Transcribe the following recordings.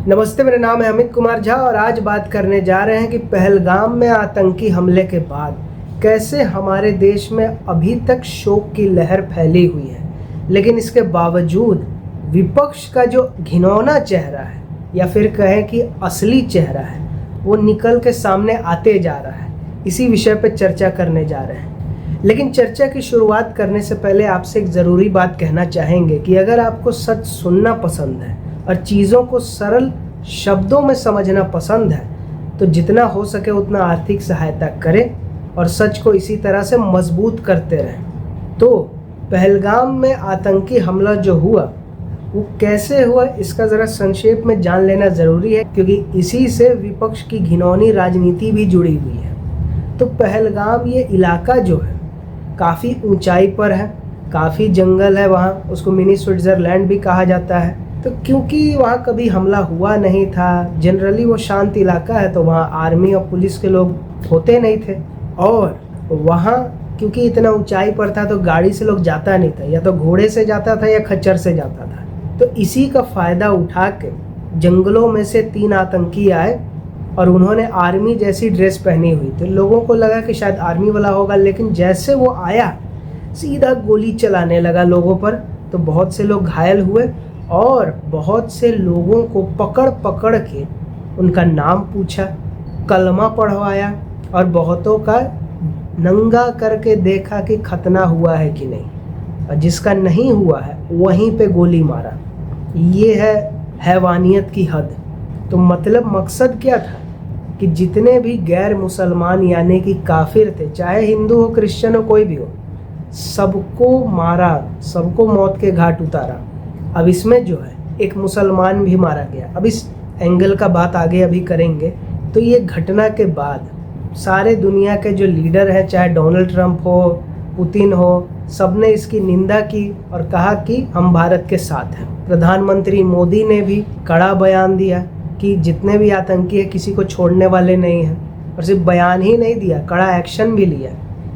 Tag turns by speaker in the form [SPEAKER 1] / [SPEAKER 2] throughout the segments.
[SPEAKER 1] नमस्ते, मेरा नाम है अमित कुमार झा और आज बात करने जा रहे हैं कि पहलगाम में आतंकी हमले के बाद कैसे हमारे देश में अभी तक शोक की लहर फैली हुई है, लेकिन इसके बावजूद विपक्ष का जो घिनौना चेहरा है या फिर कहें कि असली चेहरा है वो निकल के सामने आते जा रहा है। इसी विषय पर चर्चा करने जा रहे हैं, लेकिन चर्चा की शुरुआत करने से पहले आपसे एक ज़रूरी बात कहना चाहेंगे कि अगर आपको सच सुनना पसंद है और चीज़ों को सरल शब्दों में समझना पसंद है तो जितना हो सके उतना आर्थिक सहायता करें और सच को इसी तरह से मजबूत करते रहें। तो पहलगाम में आतंकी हमला जो हुआ वो कैसे हुआ इसका ज़रा संक्षेप में जान लेना ज़रूरी है, क्योंकि इसी से विपक्ष की घिनौनी राजनीति भी जुड़ी हुई है। तो पहलगाम ये इलाका जो है काफ़ी ऊंचाई पर है, काफ़ी जंगल है, वहाँ उसको मिनी स्विट्ज़रलैंड भी कहा जाता है। तो क्योंकि वहाँ कभी हमला हुआ नहीं था, जनरली वो शांत इलाका है, तो वहाँ आर्मी और पुलिस के लोग होते नहीं थे और वहाँ क्योंकि इतना ऊंचाई पर था तो गाड़ी से लोग जाता नहीं था, या तो घोड़े से जाता था या खच्चर से जाता था। तो इसी का फ़ायदा उठा के जंगलों में से 3 आतंकी आए और उन्होंने आर्मी जैसी ड्रेस पहनी हुई। तो लोगों को लगा कि शायद आर्मी वाला होगा, लेकिन जैसे वो आया सीधा गोली चलाने लगा लोगों पर। तो बहुत से लोग घायल हुए और बहुत से लोगों को पकड़ पकड़ के उनका नाम पूछा, कलमा पढ़वाया और बहुतों का नंगा करके देखा कि खतना हुआ है कि नहीं, और जिसका नहीं हुआ है वहीं पे गोली मारा। ये है हैवानियत की हद। तो मतलब मकसद क्या था कि जितने भी गैर मुसलमान यानी कि काफिर थे, चाहे हिंदू हो, क्रिश्चियन हो, कोई भी हो, सबको मारा, सबको मौत के घाट उतारा। अब इसमें जो है एक मुसलमान भी मारा गया। अब इस एंगल का बात आगे अभी करेंगे। तो ये घटना के बाद सारे दुनिया के जो लीडर हैं, चाहे डोनाल्ड ट्रंप हो, पुतिन हो, सबने इसकी निंदा की और कहा कि हम भारत के साथ हैं। प्रधानमंत्री मोदी ने भी कड़ा बयान दिया कि जितने भी आतंकी हैं किसी को छोड़ने वाले नहीं हैं। और सिर्फ बयान ही नहीं दिया, कड़ा एक्शन भी लिया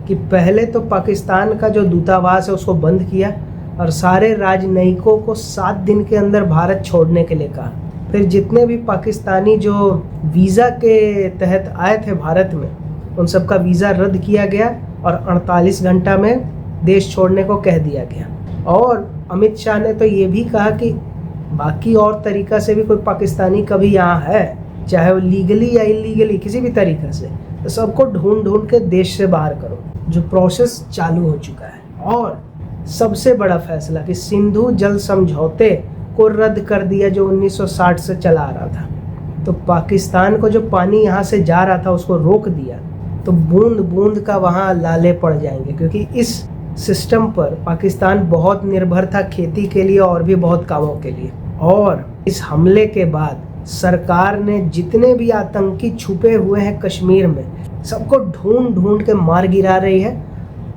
[SPEAKER 1] कि पहले तो पाकिस्तान का जो दूतावास है उसको बंद किया और सारे राजनयिकों को 7 दिन के अंदर भारत छोड़ने के लिए कहा। फिर जितने भी पाकिस्तानी जो वीज़ा के तहत आए थे भारत में, उन सब का वीज़ा रद्द किया गया और 48 घंटा में देश छोड़ने को कह दिया गया। और अमित शाह ने तो ये भी कहा कि बाकी और तरीक़ा से भी कोई पाकिस्तानी कभी यहाँ है, चाहे वो लीगली या इलीगली, किसी भी तरीक़ा से, तो सबको ढूंढ ढूंढ के देश से बाहर करो, जो प्रोसेस चालू हो चुका है। और सबसे बड़ा फैसला कि सिंधु जल समझौते को रद्द कर दिया जो 1960 से चला आ रहा था। तो पाकिस्तान को जो पानी यहाँ से जा रहा था उसको रोक दिया। तो बूंद बूंद का वहाँ लाले पड़ जाएंगे, क्योंकि इस सिस्टम पर पाकिस्तान बहुत निर्भर था खेती के लिए और भी बहुत कामों के लिए। और इस हमले के बाद सरकार ने जितने भी आतंकी छुपे हुए हैं कश्मीर में, सबको ढूंढ ढूंढ के मार गिरा रही है।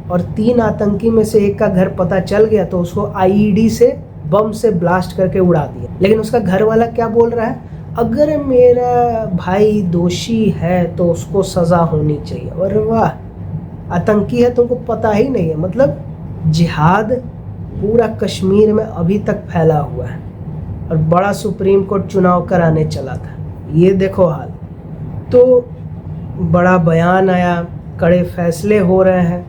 [SPEAKER 1] और 3 आतंकी में से एक का घर पता चल गया तो उसको आईईडी से, बम से ब्लास्ट करके उड़ा दिया। लेकिन उसका घर वाला क्या बोल रहा है, अगर मेरा भाई दोषी है तो उसको सज़ा होनी चाहिए। और वाह, आतंकी है तुमको पता ही नहीं है। मतलब जिहाद पूरा कश्मीर में अभी तक फैला हुआ है और बड़ा सुप्रीम कोर्ट चुनाव कराने चला था। ये देखो हाल। तो बड़ा बयान आया, कड़े फैसले हो रहे हैं।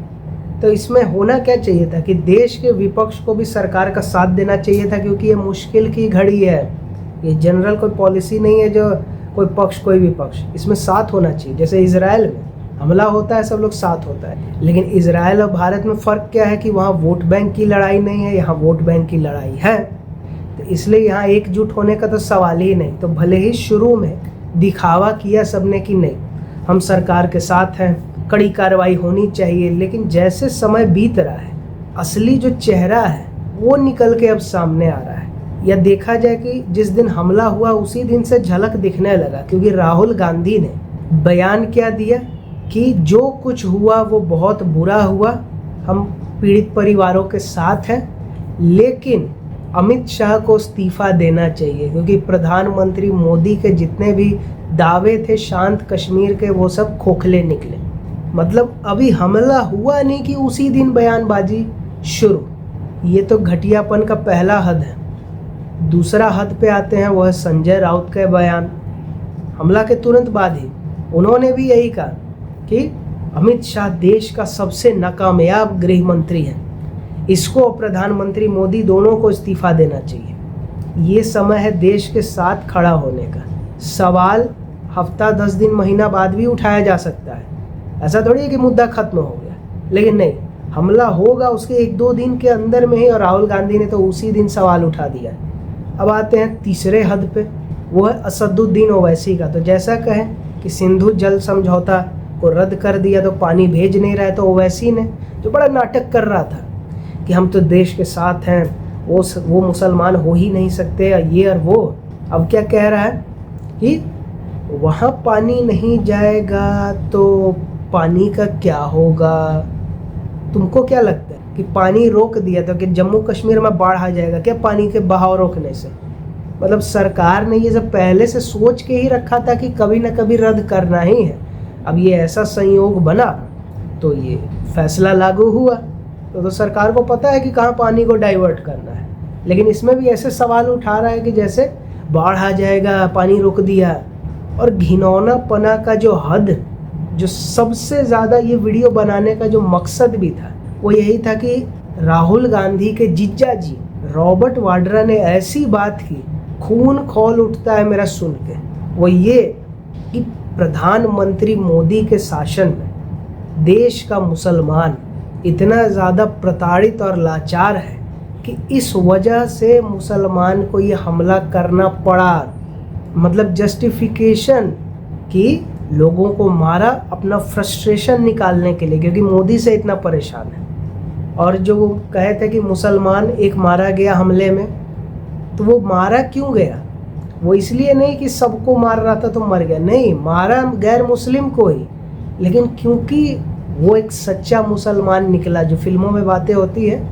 [SPEAKER 1] तो इसमें होना क्या चाहिए था कि देश के विपक्ष को भी सरकार का साथ देना चाहिए था, क्योंकि ये मुश्किल की घड़ी है। ये जनरल कोई पॉलिसी नहीं है जो कोई पक्ष कोई विपक्ष, इसमें साथ होना चाहिए। जैसे इजराइल में हमला होता है सब लोग साथ होता है, लेकिन इजराइल और भारत में फ़र्क क्या है कि वहाँ वोट बैंक की लड़ाई नहीं है, यहाँ वोट बैंक की लड़ाई है। तो इसलिए यहाँ एकजुट होने का तो सवाल ही नहीं। तो भले ही शुरू में दिखावा किया सबने कि नहीं हम सरकार के साथ हैं, कड़ी कार्रवाई होनी चाहिए, लेकिन जैसे समय बीत रहा है असली जो चेहरा है वो निकल के अब सामने आ रहा है। या देखा जाए कि जिस दिन हमला हुआ उसी दिन से झलक दिखने लगा, क्योंकि राहुल गांधी ने बयान क्या दिया कि जो कुछ हुआ वो बहुत बुरा हुआ, हम पीड़ित परिवारों के साथ हैं, लेकिन अमित शाह को इस्तीफा देना चाहिए, क्योंकि प्रधानमंत्री मोदी के जितने भी दावे थे शांत कश्मीर के वो सब खोखले निकले। मतलब अभी हमला हुआ नहीं कि उसी दिन बयानबाजी शुरू। ये तो घटियापन का पहला हद है। दूसरा हद पे आते हैं, वो है संजय राउत के बयान। हमला के तुरंत बाद ही उन्होंने भी यही कहा कि अमित शाह देश का सबसे नाकामयाब गृह मंत्री है, इसको और प्रधानमंत्री मोदी दोनों को इस्तीफा देना चाहिए। ये समय है देश के साथ खड़ा होने का। सवाल हफ्ता 10 दिन महीना बाद भी उठाया जा सकता है, ऐसा थोड़ी है कि मुद्दा खत्म हो गया, लेकिन नहीं, हमला होगा उसके 1-2 दिन के अंदर में ही, और राहुल गांधी ने तो उसी दिन सवाल उठा दिया। अब आते हैं तीसरे हद पे, वो है असदुद्दीन ओवैसी का। तो जैसा कहें कि सिंधु जल समझौता को रद्द कर दिया तो पानी भेज नहीं रहा है, तो ओवैसी ने जो बड़ा नाटक कर रहा था कि हम तो देश के साथ हैं, वो मुसलमान हो ही नहीं सकते, ये और वो, अब क्या कह रहा है कि वहाँ पानी नहीं जाएगा तो पानी का क्या होगा। तुमको क्या लगता है कि पानी रोक दिया तो कि जम्मू कश्मीर में बाढ़ आ जाएगा क्या पानी के बहाव रोकने से? मतलब सरकार ने ये सब पहले से सोच के ही रखा था कि कभी ना कभी रद्द करना ही है। अब ये ऐसा संयोग बना तो ये फैसला लागू हुआ, तो सरकार को पता है कि कहाँ पानी को डाइवर्ट करना है। लेकिन इसमें भी ऐसे सवाल उठा रहा है कि जैसे बाढ़ आ जाएगा, पानी रोक दिया। और घिनौनापना का जो हद, जो सबसे ज़्यादा ये वीडियो बनाने का जो मकसद भी था, वो यही था कि राहुल गांधी के जीजा जी रॉबर्ट वाड्रा ने ऐसी बात की, खून खौल उठता है मेरा सुन के। वो ये कि प्रधानमंत्री मोदी के शासन में देश का मुसलमान इतना ज़्यादा प्रताड़ित और लाचार है कि इस वजह से मुसलमान को ये हमला करना पड़ा। मतलब जस्टिफिकेशन कि लोगों को मारा अपना फ्रस्ट्रेशन निकालने के लिए, क्योंकि मोदी से इतना परेशान है। और जो वो कहे थे कि मुसलमान एक मारा गया हमले में, तो वो मारा क्यों गया? वो इसलिए नहीं कि सबको मार रहा था तो मर गया, नहीं, मारा गैर मुस्लिम को ही, लेकिन क्योंकि वो एक सच्चा मुसलमान निकला। जो फिल्मों में बातें होती है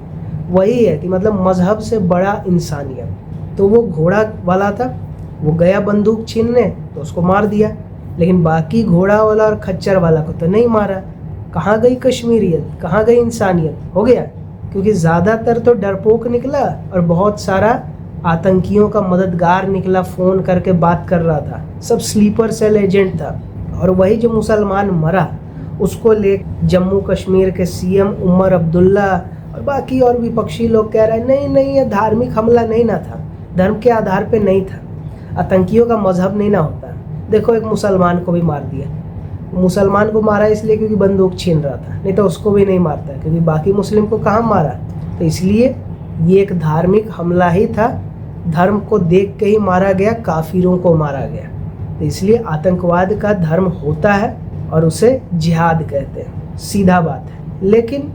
[SPEAKER 1] वही है कि मतलब मजहब से बड़ा इंसानियत। तो वो घोड़ा वाला था, वो गया बंदूक छीनने तो उसको मार दिया, लेकिन बाकी घोड़ा वाला और खच्चर वाला को तो नहीं मारा। कहाँ गई कश्मीरियत, कहाँ गई इंसानियत? हो गया, क्योंकि ज़्यादातर तो डरपोक निकला और बहुत सारा आतंकियों का मददगार निकला, फ़ोन करके बात कर रहा था, सब स्लीपर सेल एजेंट था। और वही जो मुसलमान मरा उसको ले जम्मू कश्मीर के सीएम उमर अब्दुल्ला और बाकी और विपक्षी लोग कह रहे हैं नहीं नहीं, ये धार्मिक हमला नहीं ना था, धर्म के आधार पे नहीं था, आतंकियों का मजहब नहीं ना होता। देखो एक मुसलमान को भी मार दिया। मुसलमान को मारा इसलिए क्योंकि बंदूक छीन रहा था, नहीं तो उसको भी नहीं मारता, क्योंकि बाकी मुस्लिम को कहाँ मारा। तो इसलिए ये एक धार्मिक हमला ही था, धर्म को देख के ही मारा गया, काफिरों को मारा गया। तो इसलिए आतंकवाद का धर्म होता है और उसे जिहाद कहते हैं, सीधा बात है। लेकिन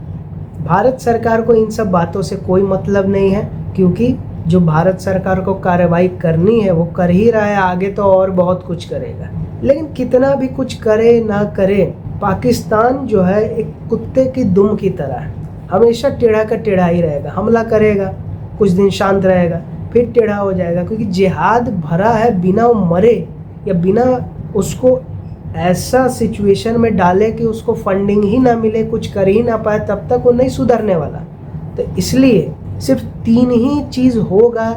[SPEAKER 1] भारत सरकार को इन सब बातों से कोई मतलब नहीं है, क्योंकि जो भारत सरकार को कार्रवाई करनी है वो कर ही रहा है, आगे तो और बहुत कुछ करेगा। लेकिन कितना भी कुछ करे ना करे, पाकिस्तान जो है एक कुत्ते की दुम की तरह है, हमेशा टेढ़ा का टेढ़ा ही रहेगा। हमला करेगा, कुछ दिन शांत रहेगा, फिर टेढ़ा हो जाएगा, क्योंकि जिहाद भरा है। बिना वो मरे या बिना उसको ऐसा सिचुएशन में डाले कि उसको फंडिंग ही ना मिले, कुछ कर ही ना पाए, तब तक वो नहीं सुधरने वाला। तो इसलिए सिर्फ 3 ही चीज़ होगा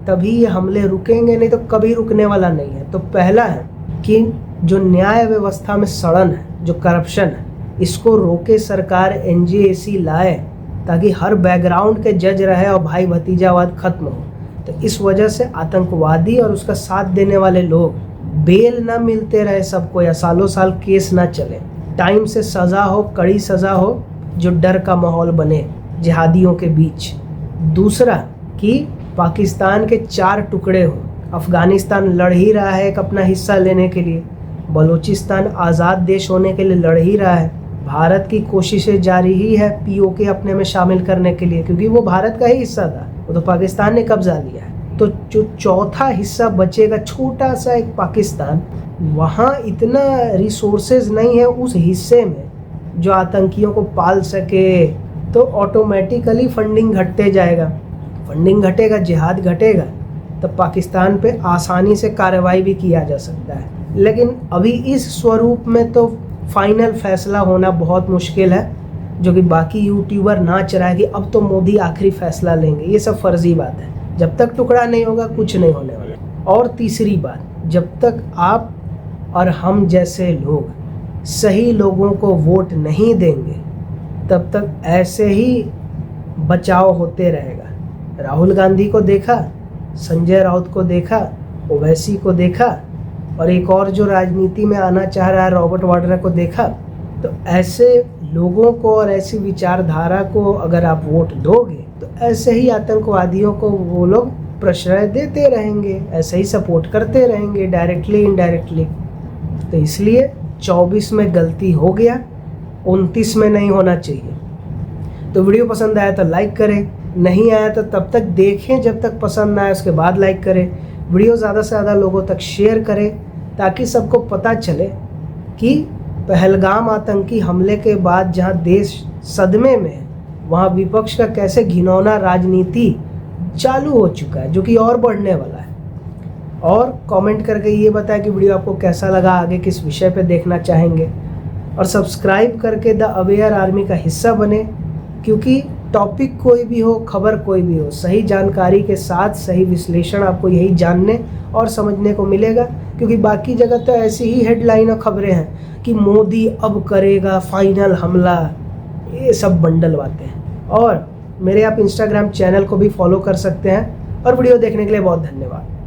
[SPEAKER 1] तभी ये हमले रुकेंगे, नहीं तो कभी रुकने वाला नहीं है। तो पहला है कि जो न्याय व्यवस्था में सड़न है, जो करप्शन है, इसको रोके सरकार, NJAC लाए, ताकि हर बैकग्राउंड के जज रहे और भाई भतीजावाद खत्म हो। तो इस वजह से आतंकवादी और उसका साथ देने वाले लोग बेल ना मिलते रहे सबको, या सालों साल केस ना चले, टाइम से सज़ा हो, कड़ी सज़ा हो, जो डर का माहौल बने जिहादियों के बीच। दूसरा कि पाकिस्तान के 4 टुकड़े हों। अफ़गानिस्तान लड़ ही रहा है एक अपना हिस्सा लेने के लिए, बलूचिस्तान आज़ाद देश होने के लिए लड़ ही रहा है, भारत की कोशिशें जारी ही है POK अपने में शामिल करने के लिए, क्योंकि वो भारत का ही हिस्सा था, वो तो पाकिस्तान ने कब्जा लिया है। तो जो चौथा हिस्सा बचेगा, छोटा सा एक पाकिस्तान, वहाँ इतना रिसोर्सेज नहीं है उस हिस्से में जो आतंकियों को पाल सके, तो ऑटोमेटिकली फंडिंग घटते जाएगा। फंडिंग घटेगा, जिहाद घटेगा, तब पाकिस्तान पे आसानी से कार्रवाई भी किया जा सकता है। लेकिन अभी इस स्वरूप में तो फाइनल फैसला होना बहुत मुश्किल है, जो कि बाकी यूट्यूबर नाच रहा है कि अब तो मोदी आखिरी फैसला लेंगे। ये सब फर्जी बात है। जब तक टुकड़ा नहीं होगा कुछ नहीं होने वाला। और तीसरी बात, जब तक आप और हम जैसे लोग सही लोगों को वोट नहीं देंगे तब तक ऐसे ही बचाव होते रहेगा। राहुल गांधी को देखा, संजय राउत को देखा, ओवैसी को देखा, और एक और जो राजनीति में आना चाह रहा है रॉबर्ट वाड्रा को देखा। तो ऐसे लोगों को और ऐसी विचारधारा को अगर आप वोट दोगे तो ऐसे ही आतंकवादियों को वो लोग प्रश्रय देते रहेंगे, ऐसे ही सपोर्ट करते रहेंगे डायरेक्टली इनडायरेक्टली। तो इसलिए 24 में गलती हो गया, 29 में नहीं होना चाहिए। तो वीडियो पसंद आया तो लाइक करें, नहीं आया तो तब तक देखें जब तक पसंद ना आए, उसके बाद लाइक करें। वीडियो ज़्यादा से ज़्यादा लोगों तक शेयर करें ताकि सबको पता चले कि पहलगाम आतंकी हमले के बाद जहां देश सदमे में है वहां विपक्ष का कैसे घिनौना राजनीति चालू हो चुका है, जो कि और बढ़ने वाला है। और कमेंट करके ये बताएं कि वीडियो आपको कैसा लगा, आगे किस विषय पे देखना चाहेंगे, और सब्सक्राइब करके द अवेयर आर्मी का हिस्सा बने, क्योंकि टॉपिक कोई भी हो, खबर कोई भी हो, सही जानकारी के साथ सही विश्लेषण आपको यही जानने और समझने को मिलेगा। क्योंकि बाकी जगह तो ऐसी ही हेडलाइन और खबरें हैं कि मोदी अब करेगा फाइनल हमला, ये सब बंडल बातें हैं। और मेरे आप इंस्टाग्राम चैनल को भी फॉलो कर सकते हैं। और वीडियो देखने के लिए बहुत धन्यवाद।